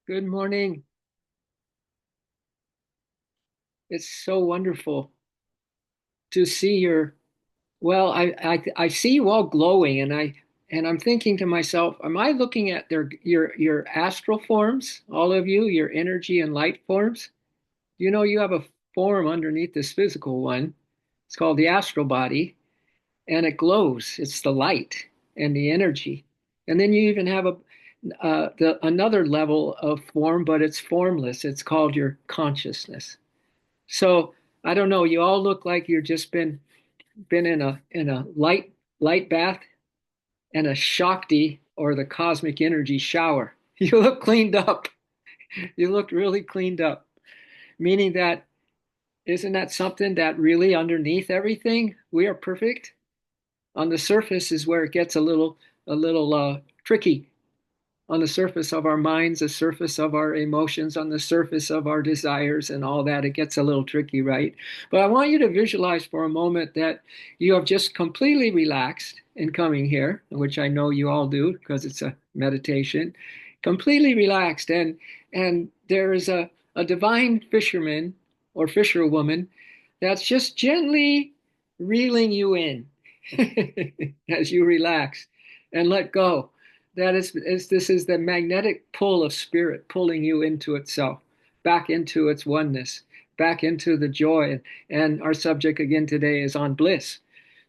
Good morning. It's so wonderful to see your, well, I see you all glowing and I'm thinking to myself, am I looking at your astral forms, all of you, your energy and light forms? You know you have a form underneath this physical one. It's called the astral body, and it glows. It's the light and the energy. And then you even have another level of form, but it's formless. It's called your consciousness. So I don't know. You all look like you've just been in a light bath and a Shakti or the cosmic energy shower. You look cleaned up. You look really cleaned up. Meaning that isn't that something that really underneath everything we are perfect? On the surface is where it gets a little tricky. On the surface of our minds, the surface of our emotions, on the surface of our desires and all that, it gets a little tricky, right? But I want you to visualize for a moment that you have just completely relaxed in coming here, which I know you all do because it's a meditation, completely relaxed. And there is a divine fisherman or fisherwoman that's just gently reeling you in as you relax and let go. That is this is the magnetic pull of spirit pulling you into itself, back into its oneness, back into the joy. And our subject again today is on bliss.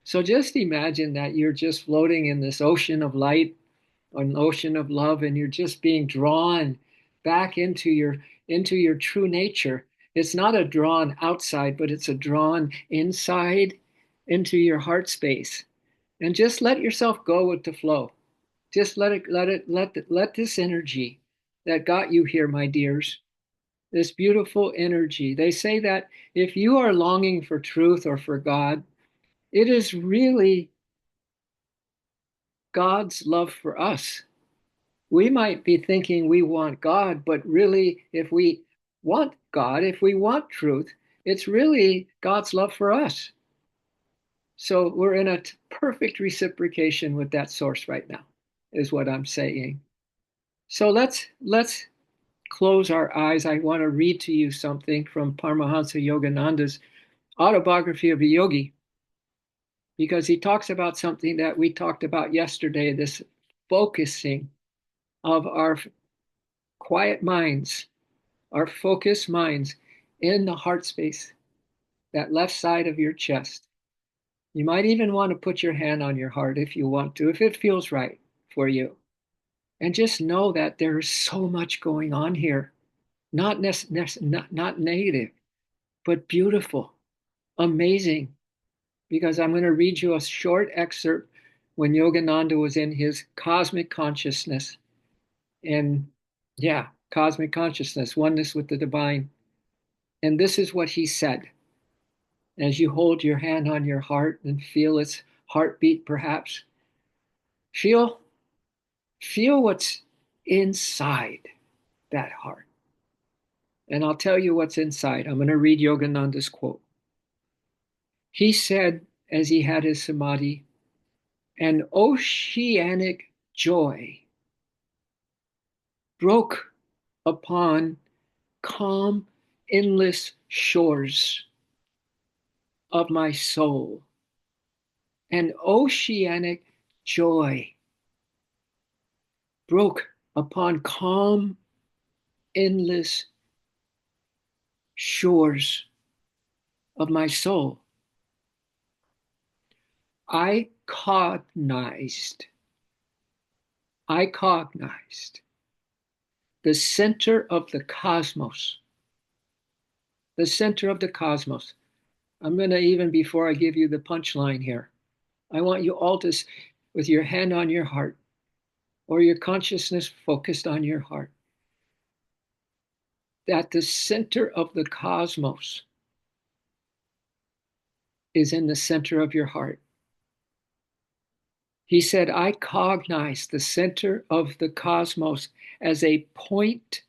So just imagine that you're just floating in this ocean of light, an ocean of love, and you're just being drawn back into your true nature. It's not a drawn outside, but it's a drawn inside into your heart space. And just let yourself go with the flow. Just let this energy that got you here, my dears, this beautiful energy. They say that if you are longing for truth or for God, it is really God's love for us. We might be thinking we want God, but really, if we want God, if we want truth, it's really God's love for us. So we're in a perfect reciprocation with that source right now, is what I'm saying. So let's close our eyes. I want to read to you something from Paramahansa Yogananda's autobiography of a yogi, because he talks about something that we talked about yesterday, this focusing of our quiet minds, our focused minds in the heart space, that left side of your chest. You might even want to put your hand on your heart if you want to, if it feels right for you. And just know that there is so much going on here, not negative, but beautiful, amazing. Because I'm going to read you a short excerpt when Yogananda was in his cosmic consciousness. And yeah, cosmic consciousness, oneness with the divine. And this is what he said as you hold your hand on your heart and feel its heartbeat, perhaps. Feel, feel what's inside that heart. And I'll tell you what's inside. I'm going to read Yogananda's quote. He said, as he had his samadhi, an oceanic joy broke upon calm, endless shores of my soul. An oceanic joy broke upon calm, endless shores of my soul. I cognized, I cognized the center of the cosmos, the center of the cosmos. I'm going to, even before I give you the punchline here, I want you all to, with your hand on your heart or your consciousness focused on your heart, that the center of the cosmos is in the center of your heart. He said, I cognize the center of the cosmos as a point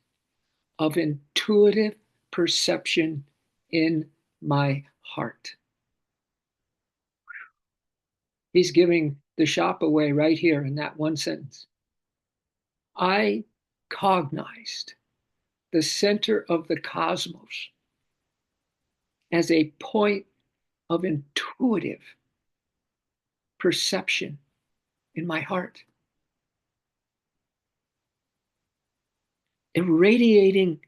of intuitive perception in my heart. He's giving the shop away right here in that one sentence. I cognized the center of the cosmos, as a point of intuitive perception in my heart, irradiating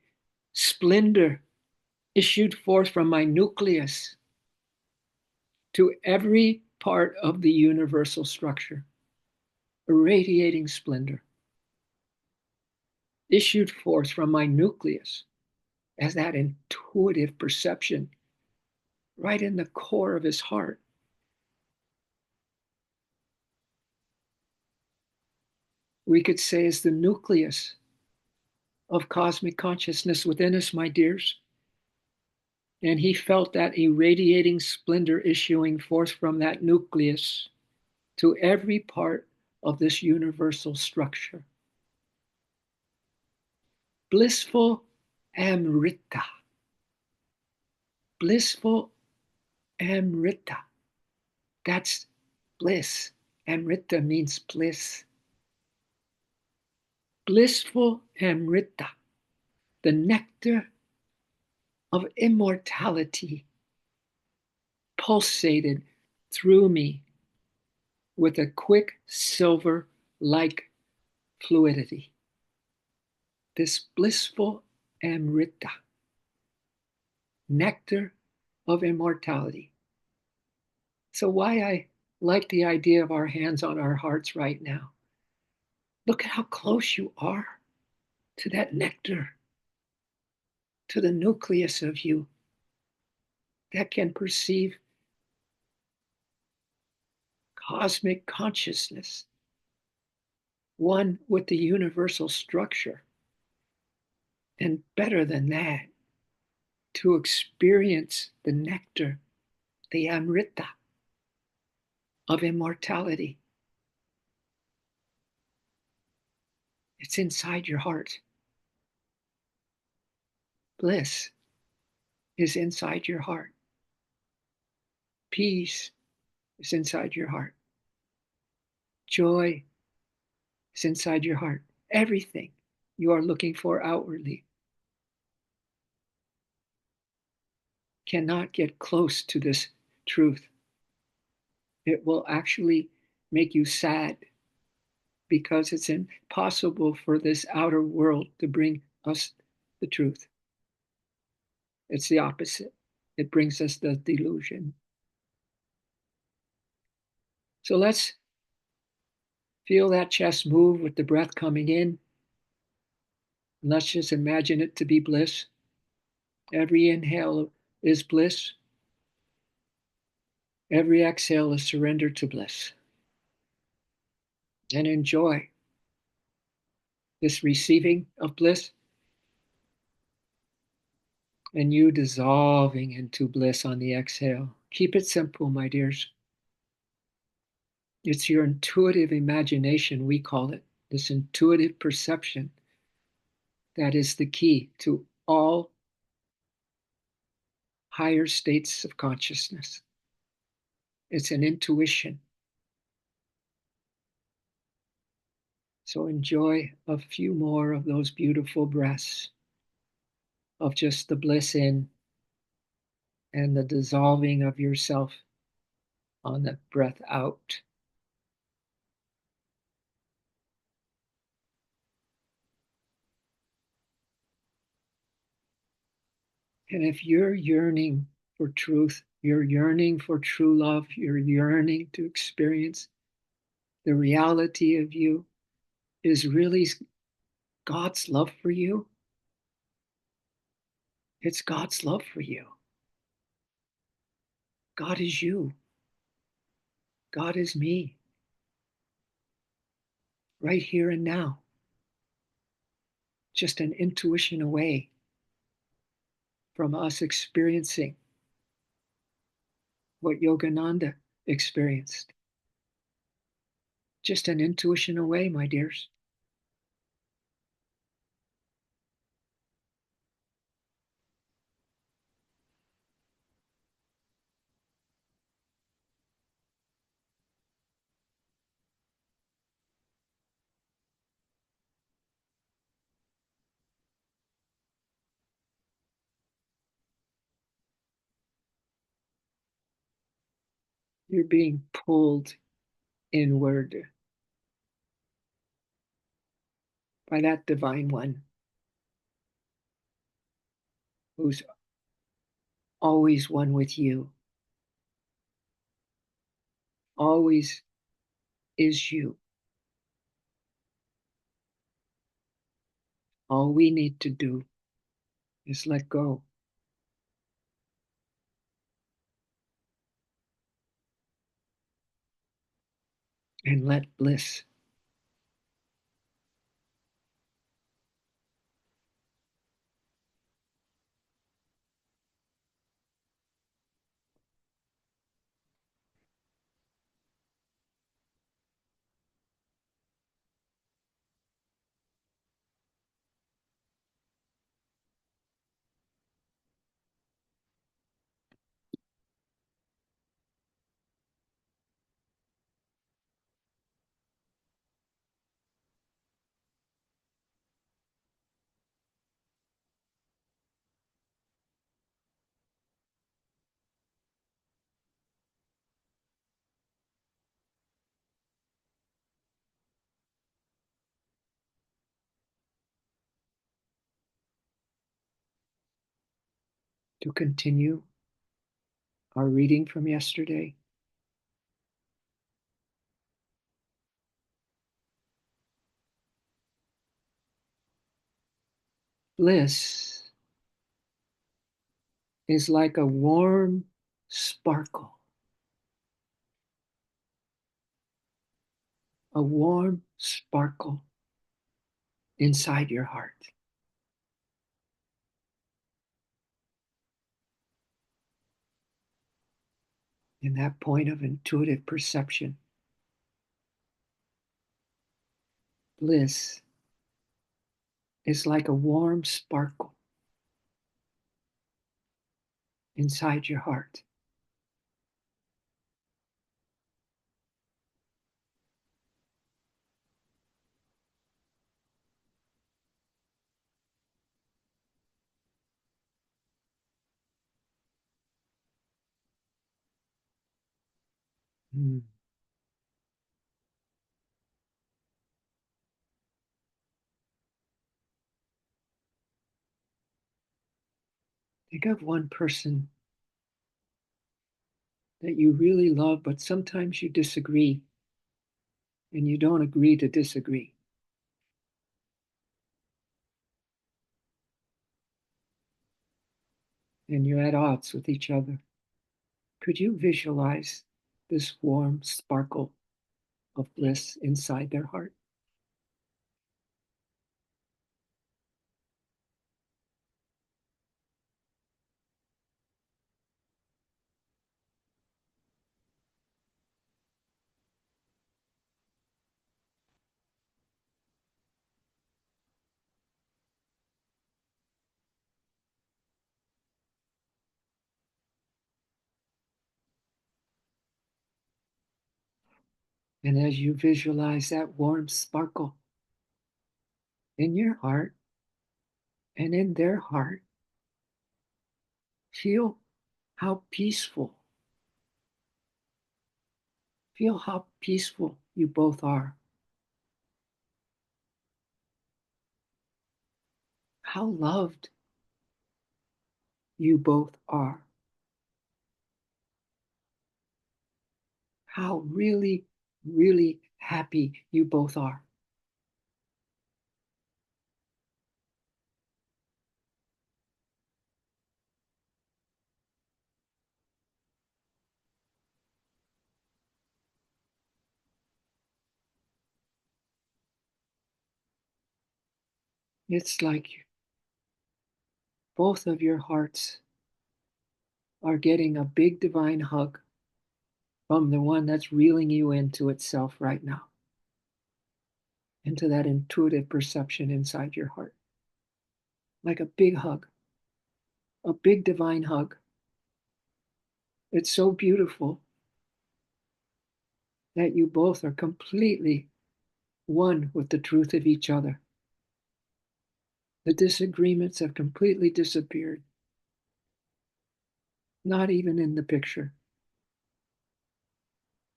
splendor issued forth from my nucleus to every part of the universal structure. Irradiating splendor issued forth from my nucleus as that intuitive perception right in the core of his heart. We could say is the nucleus of cosmic consciousness within us, my dears. And he felt that irradiating splendor issuing forth from that nucleus to every part of this universal structure. Blissful Amrita. Blissful Amrita. That's bliss. Amrita means bliss. Blissful Amrita, the nectar of immortality, pulsated through me with a quick silver like fluidity. This blissful Amrita, nectar of immortality. So, why I like the idea of our hands on our hearts right now. Look at how close you are to that nectar, to the nucleus of you that can perceive cosmic consciousness, one with the universal structure. And better than that, to experience the nectar, the Amrita of immortality. It's inside your heart. Bliss is inside your heart. Peace is inside your heart. Joy is inside your heart. Everything you are looking for outwardly cannot get close to this truth. It will actually make you sad because it's impossible for this outer world to bring us the truth. It's the opposite. It brings us the delusion. So let's feel that chest move with the breath coming in. Let's just imagine it to be bliss. Every inhale is bliss. Every exhale is surrender to bliss. And enjoy this receiving of bliss and you dissolving into bliss on the exhale. Keep it simple, my dears. It's your intuitive imagination, we call it, this intuitive perception that is the key to all higher states of consciousness. It's an intuition. So enjoy a few more of those beautiful breaths of just the bliss in and the dissolving of yourself on the breath out. And if you're yearning for truth, you're yearning for true love, you're yearning to experience the reality of you is really God's love for you. It's God's love for you. God is you. God is me. Right here and now. Just an intuition away from us experiencing what Yogananda experienced. Just an intuition away, my dears. You're being pulled inward by that divine one who's always one with you, always is you. All we need to do is let go and let bliss to continue our reading from yesterday. Bliss is like a warm sparkle, a warm sparkle inside your heart. In that point of intuitive perception, bliss is like a warm sparkle inside your heart. Mm. Think of one person that you really love, but sometimes you disagree and you don't agree to disagree. And you're at odds with each other. Could you visualize this warm sparkle of bliss inside their heart? And as you visualize that warm sparkle in your heart and in their heart, feel how peaceful, feel how peaceful you both are, how loved you both are, how really, really happy you both are. It's like both of your hearts are getting a big divine hug from the one that's reeling you into itself right now, into that intuitive perception inside your heart. Like a big hug, a big divine hug. It's so beautiful that you both are completely one with the truth of each other. The disagreements have completely disappeared, not even in the picture.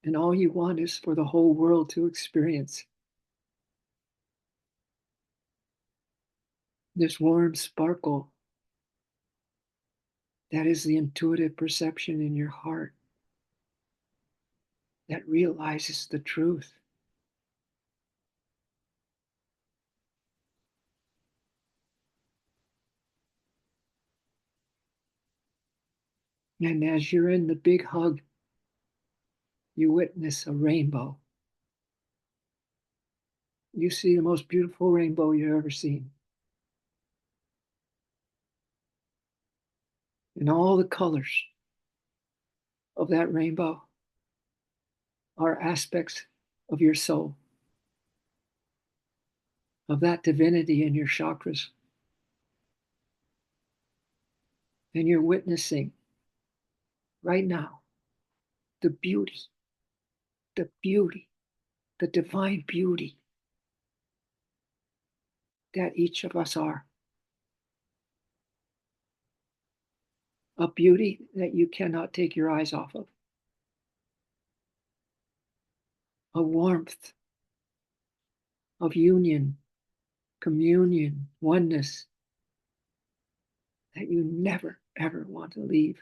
And all you want is for the whole world to experience this warm sparkle that is the intuitive perception in your heart that realizes the truth. And as you're in the big hug, you witness a rainbow. You see the most beautiful rainbow you've ever seen. And all the colors of that rainbow are aspects of your soul, of that divinity in your chakras. And you're witnessing right now the beauty, the beauty, the divine beauty that each of us are. A beauty that you cannot take your eyes off of. A warmth of union, communion, oneness that you never, ever want to leave.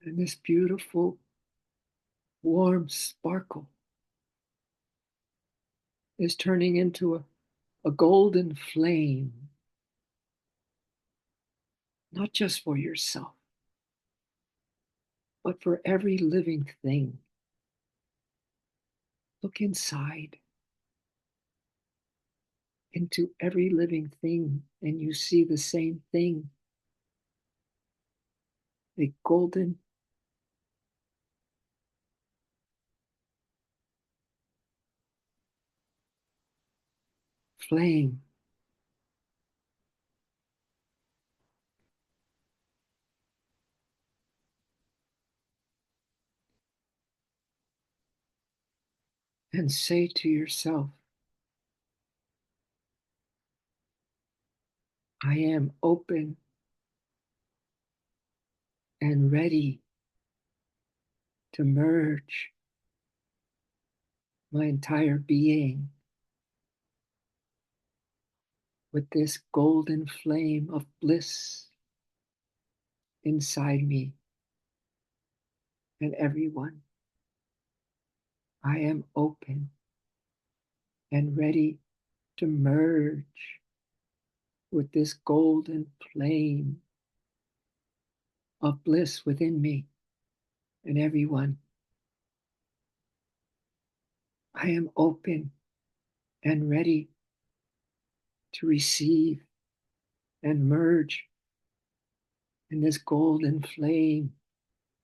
And this beautiful, warm sparkle is turning into a golden flame, not just for yourself, but for every living thing. Look inside into every living thing, and you see the same thing, a golden flame. And say to yourself, I am open and ready to merge my entire being with this golden flame of bliss inside me and everyone. I am open and ready to merge with this golden flame of bliss within me and everyone. I am open and ready to receive and merge in this golden flame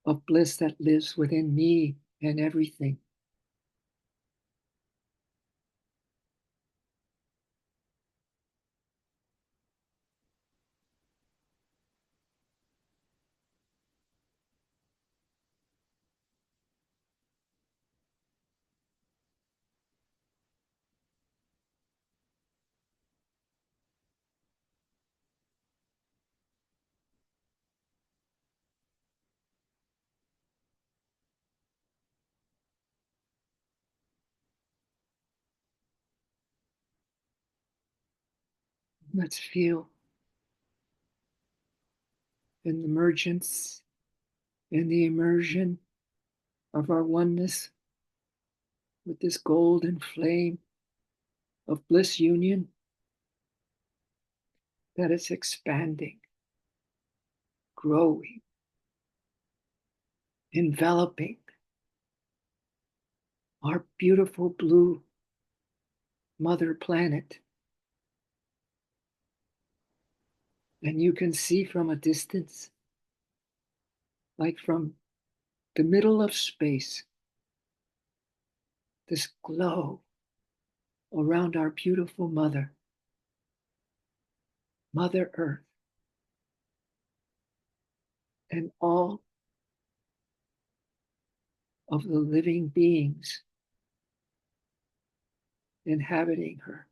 of bliss that lives within me and everything. Let's feel an emergence and the immersion of our oneness with this golden flame of bliss union, that is expanding, growing, enveloping our beautiful blue mother planet. And you can see from a distance, like from the middle of space, this glow around our beautiful mother, Mother Earth, and all of the living beings inhabiting her.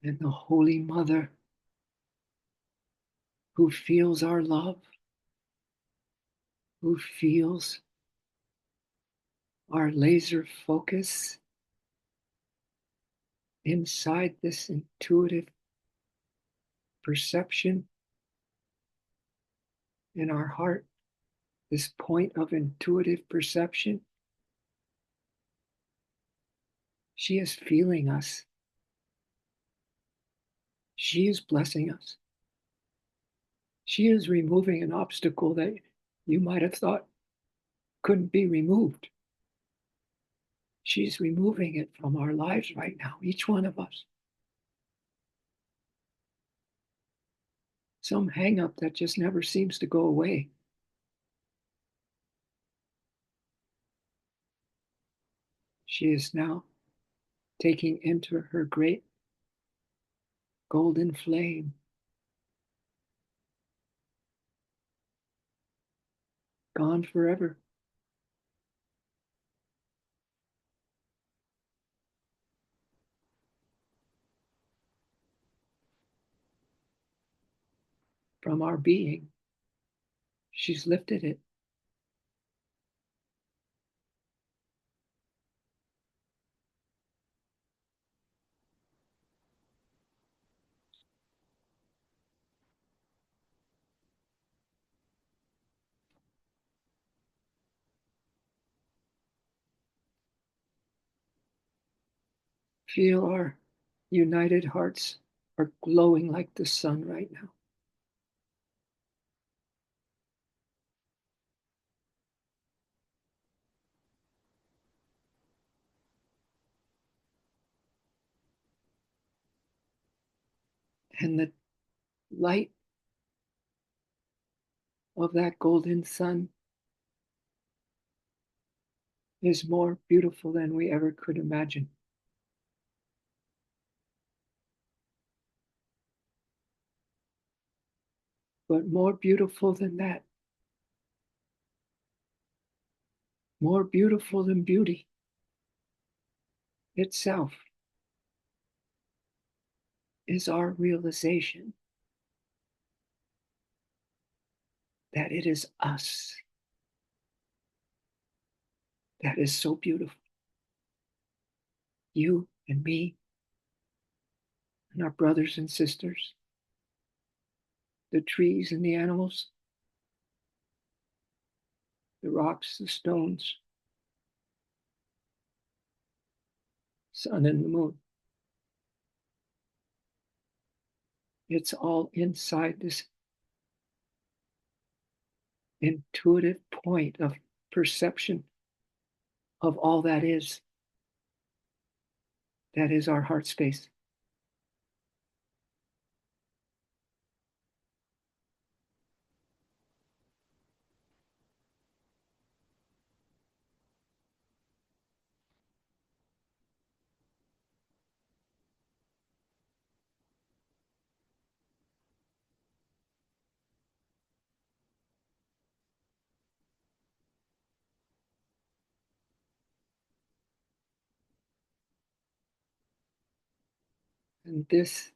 And the Holy Mother, who feels our love, who feels our laser focus inside this intuitive perception in our heart, this point of intuitive perception. She is feeling us. She is blessing us. She is removing an obstacle that you might have thought couldn't be removed. She's removing it from our lives right now, each one of us. Some hang up that just never seems to go away. She is now taking into her great golden flame, gone forever. From our being, she's lifted it. Feel our united hearts are glowing like the sun right now. And the light of that golden sun is more beautiful than we ever could imagine. But more beautiful than that, more beautiful than beauty itself, is our realization that it is us that is so beautiful. You and me and our brothers and sisters, the trees and the animals, the rocks, the stones, sun and the moon. It's all inside this intuitive point of perception of all that is. That is our heart space. And this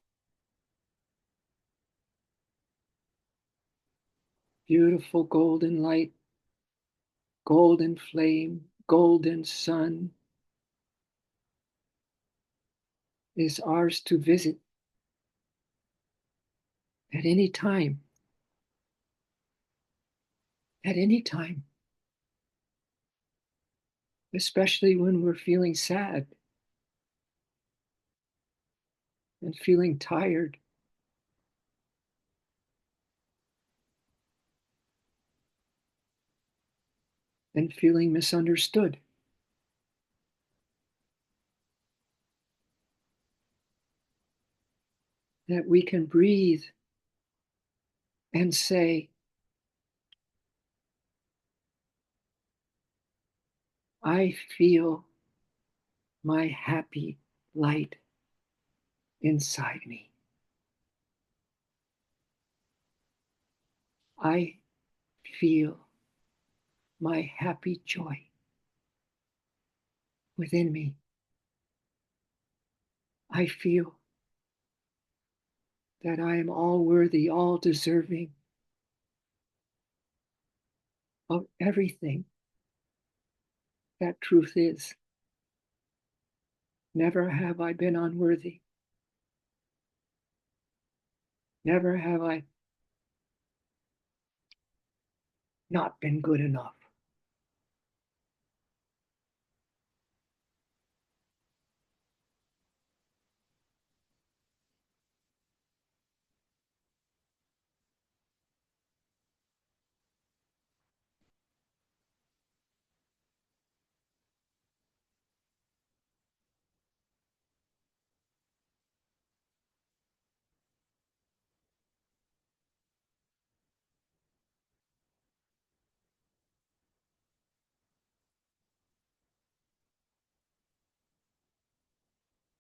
beautiful golden light, golden flame, golden sun is ours to visit at any time, at any time, especially when we're feeling sad and feeling tired and feeling misunderstood. That we can breathe and say, I feel my happy light inside me. I feel my happy joy within me. I feel that I am all worthy, all deserving of everything that truth is. Never have I been unworthy. Never have I not been good enough.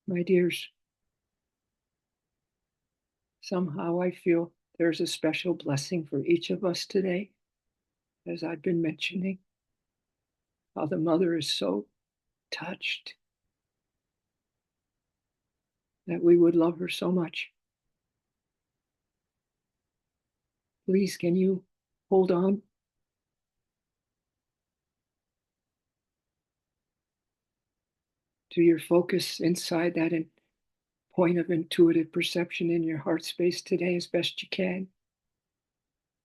My dears, somehow I feel there's a special blessing for each of us today, as I've been mentioning, how the mother is so touched that we would love her so much. Please, can you hold on to your focus inside that point of intuitive perception in your heart space today as best you can,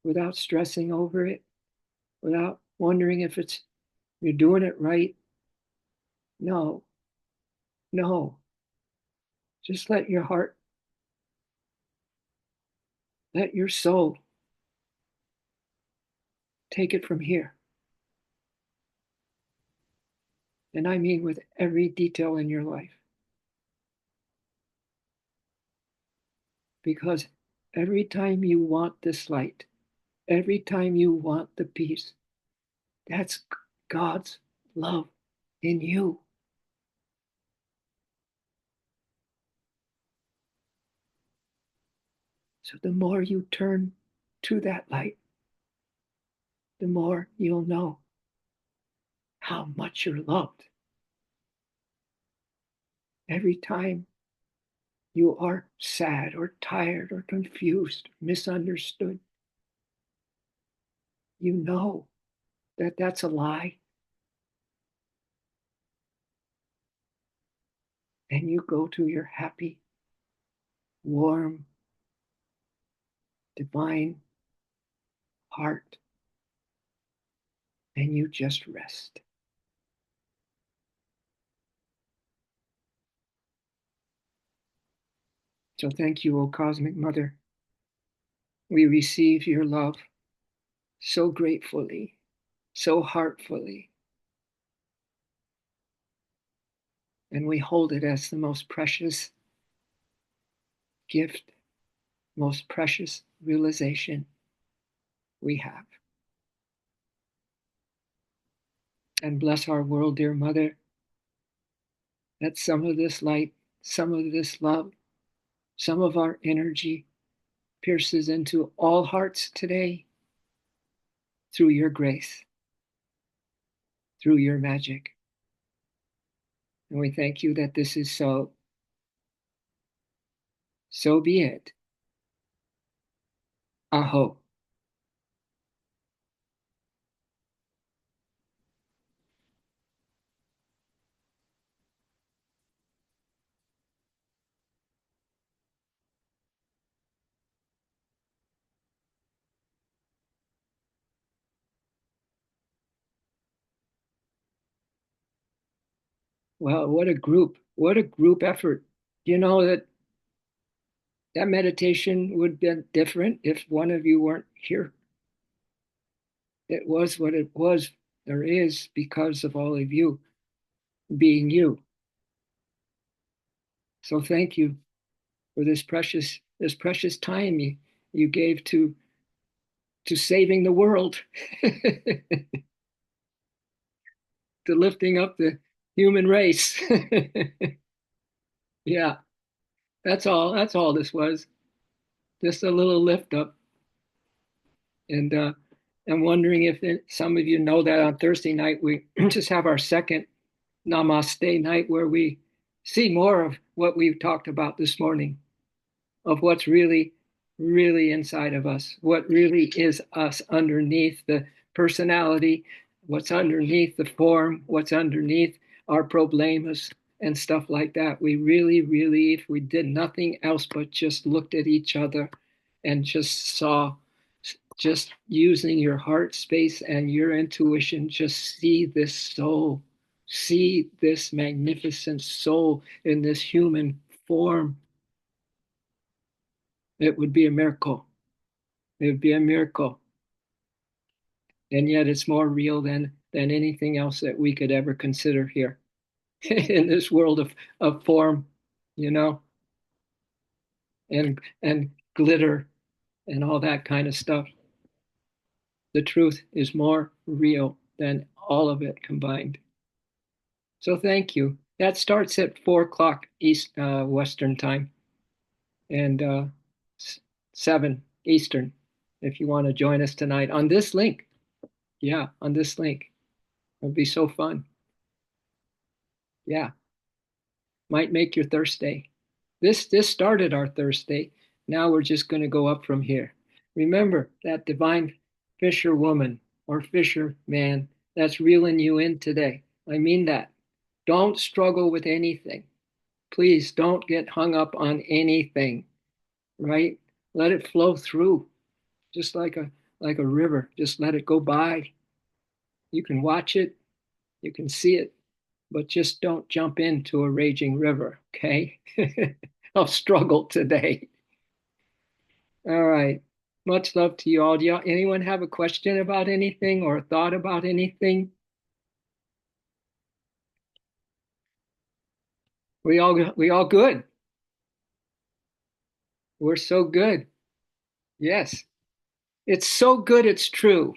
without stressing over it, without wondering if you're doing it right. No, no. Just let your heart, let your soul take it from here. And I mean with every detail in your life. Because every time you want this light, every time you want the peace, that's God's love in you. So the more you turn to that light, the more you'll know how much you're loved. Every time you are sad or tired or confused, misunderstood, you know that that's a lie. And you go to your happy, warm, divine heart and you just rest. So thank you, O Cosmic Mother. We receive your love so gratefully, so heartfully, and we hold it as the most precious gift, most precious realization we have. And bless our world, dear Mother, that some of this light, some of this love, some of our energy pierces into all hearts today through your grace, through your magic. And we thank you that this is so. So be it. Aho. Well, what a group. What a group effort. You know that that meditation would be different if one of you weren't here. It was what it was, or is, because of all of you being you. So thank you for this precious time you gave to saving the world, to lifting up the human race. Yeah, that's all. That's all this was. Just a little lift up. And I'm wondering if some of you know that on Thursday night we just have our second Namaste night where we see more of what we've talked about this morning, of what's really, really inside of us, what really is us underneath the personality, what's underneath the form, what's underneath our problemas and stuff like that. We really, really, if we did nothing else but just looked at each other and just saw, just using your heart space and your intuition, just see this soul, see this magnificent soul in this human form. It would be a miracle. It would be a miracle. And yet it's more real than anything else that we could ever consider here in this world of form, you know, and glitter and all that kind of stuff. The truth is more real than all of it combined. So thank you. That starts at 4 o'clock East Western time and 7 Eastern. If you want to join us tonight on this link, yeah, on this link, it'll be so fun. Yeah, might make your Thursday. This started our Thursday. Now we're just going to go up from here. Remember that divine fisher woman or fisher man that's reeling you in today. I mean that. Don't struggle with anything. Please don't get hung up on anything, right? Let it flow through, just like a river. Just let it go by. You can watch it, you can see it, but just don't jump into a raging river, okay? I'll struggle today. All right. Much love to you all. Do anyone have a question about anything or a thought about anything? We all good. We're so good. Yes. It's so good it's true.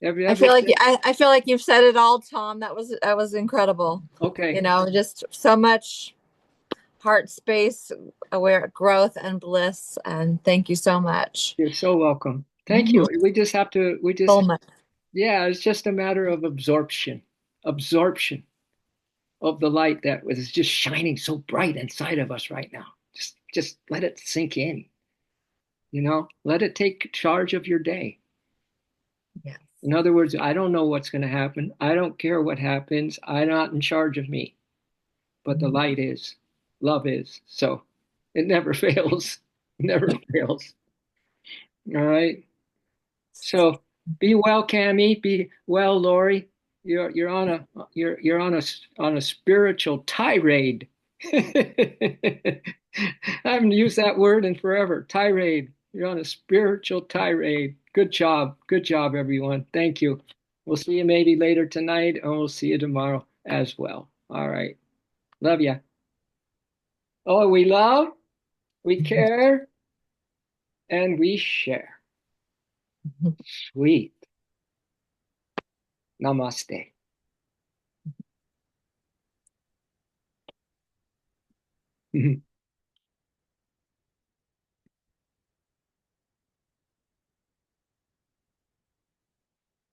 Have you I ever feel like said, I feel like you've said it all, Tom. That was incredible. okay, Just so much heart space, aware growth and bliss. And thank you so much. you're so welcome. Thank Mhm. you. We just, So much. yeah, it's just a matter of absorption of the light that was just shining so bright inside of us right now. Just let it sink in, let it take charge of your day. Yes. In other words, I don't know what's going to happen. I don't care what happens. I'm not in charge of me, but the light is, love is. So it never fails, never fails. All right. So be well, Cami. Be well, Lori. You're on a spiritual tirade. I haven't used that word in forever. Tirade. You're on a spiritual tirade. Good job. Good job, everyone. Thank you. We'll see you maybe later tonight, and we'll see you tomorrow as well. All right. Love ya. Oh, we love, we care, and we share. Sweet. Namaste.